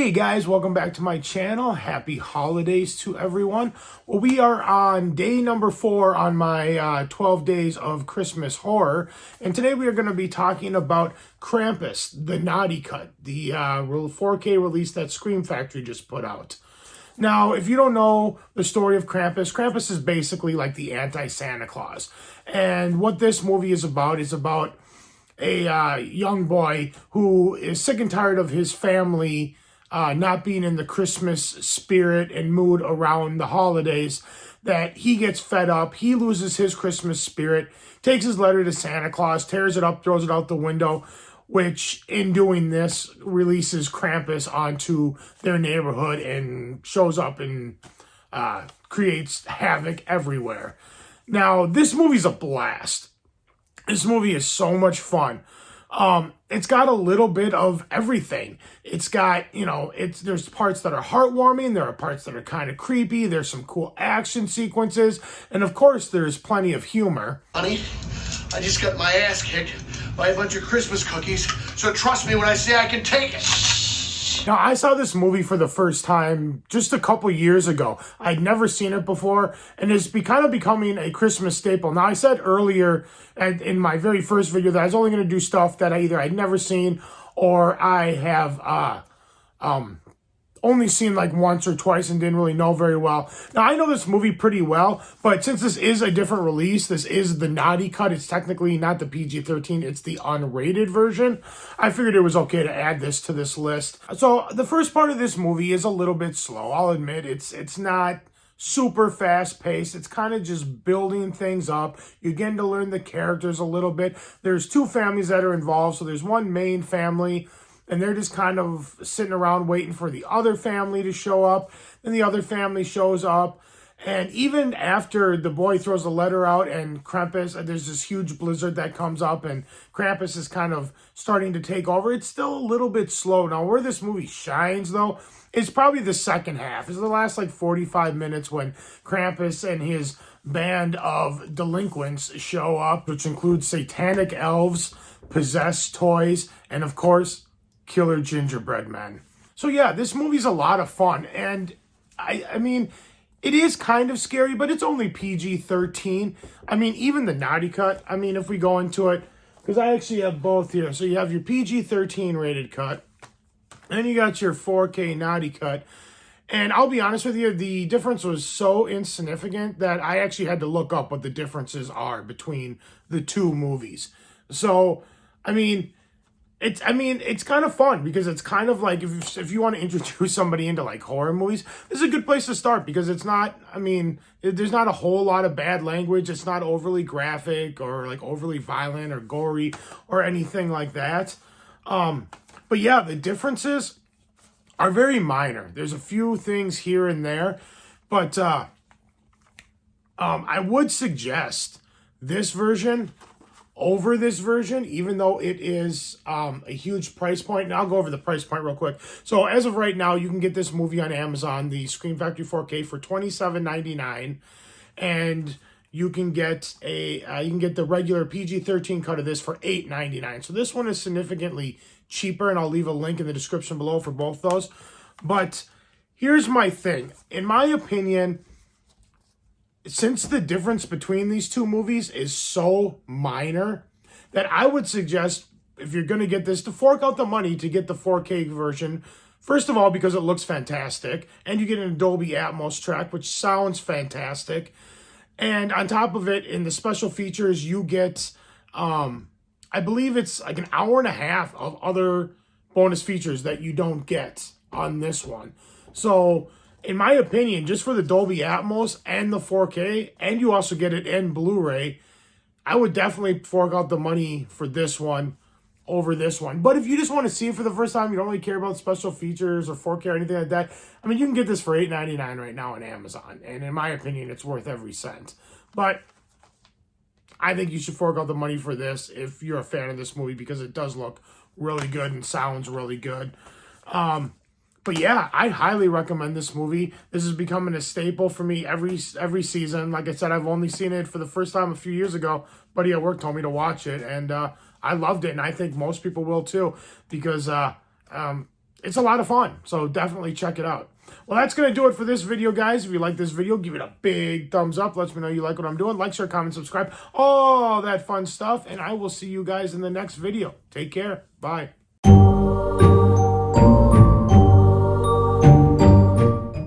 Hey guys, welcome back to my channel. Happy holidays to everyone. Well, we are on day number 4 on my 12 days of Christmas horror. And today we are going to be talking about Krampus, the Naughty Cut, the 4K release that Scream Factory just put out. Now, if you don't know the story of Krampus, Krampus is basically like the anti-Santa Claus. And what this movie is about a young boy who is sick and tired of his family not being in the Christmas spirit and mood around the holidays, that he gets fed up. He loses his Christmas spirit, takes his letter to Santa Claus, tears it up, throws it out the window, which in doing this releases Krampus onto their neighborhood and shows up and creates havoc everywhere. Now, this movie's a blast. This movie is so much fun. It's got a little bit of everything. It's got, there's parts that are heartwarming. There are parts that are kind of creepy. There's some cool action sequences. And of course, there's plenty of humor. Honey, I just got my ass kicked by a bunch of Christmas cookies. So trust me when I say I can take it. Now, I saw this movie for the first time just a couple years ago. I'd never seen it before, and it's kind of becoming a Christmas staple. Now, I said earlier in my very first video that I was only going to do stuff that I'd never seen or I have only seen like once or twice and didn't really know very well. Now, I know this movie pretty well, but since this is a different release, this is the Naughty Cut. It's technically not the PG-13, it's the unrated version. I figured it was okay to add this to this list. So the first part of this movie is a little bit slow. I'll admit it's not super fast-paced. It's kind of just building things up. You're getting to learn the characters a little bit. There's two families that are involved. So there's one main family, and they're just kind of sitting around waiting for the other family to show up. Then the other family shows up. And even after the boy throws a letter out and Krampus, there's this huge blizzard that comes up and Krampus is kind of starting to take over, it's still a little bit slow. Now, where this movie shines, though, is probably the second half. It's the last, 45 minutes when Krampus and his band of delinquents show up, which includes satanic elves, possessed toys, and, of course, killer gingerbread men. So yeah, this movie's a lot of fun, and I mean, it is kind of scary, but it's only PG-13. I mean, even the Naughty Cut, if we go into it, because I actually have both here. So you have your PG-13 rated cut, and then you got your 4K Naughty Cut. And I'll be honest with you, the difference was so insignificant that I actually had to look up what the differences are between the two movies. So, it's kind of fun because it's kind of like if you want to introduce somebody into horror movies, this is a good place to start because it's not, there's not a whole lot of bad language. It's not overly graphic or overly violent or gory or anything like that. But yeah, the differences are very minor. There's a few things here and there, but I would suggest this version over this version, even though it is a huge price point. And I'll go over the price point real quick. So as of right now, you can get this movie on Amazon, the Scream Factory 4K, for $27.99, and you can get the regular PG-13 cut of this for $8.99. So this one is significantly cheaper, and I'll leave a link in the description below for both those. But here's my thing. In my opinion, since the difference between these two movies is so minor, that I would suggest, if you're going to get this, to fork out the money to get the 4K version. First of all, because it looks fantastic, and you get an Dolby Atmos track, which sounds fantastic. And on top of it, in the special features, you get, I believe it's like an hour and a half of other bonus features that you don't get on this one. So, in my opinion, just for the Dolby Atmos and the 4K, and you also get it in Blu-ray, I would definitely fork out the money for this one over this one. But if you just want to see it for the first time, you don't really care about special features or 4K or anything like that, you can get this for $8.99 right now on Amazon. And in my opinion, it's worth every cent. But I think you should fork out the money for this if you're a fan of this movie, because it does look really good and sounds really good. But yeah, I highly recommend this movie. This is becoming a staple for me every season. Like I said, I've only seen it for the first time a few years ago. Buddy at work told me to watch it, and I loved it, and I think most people will too, because it's a lot of fun. So definitely check it out. Well, that's going to do it for this video, guys. If you like this video, give it a big thumbs up. Let me know you like what I'm doing. Like, share, comment, subscribe. All that fun stuff. And I will see you guys in the next video. Take care. Bye.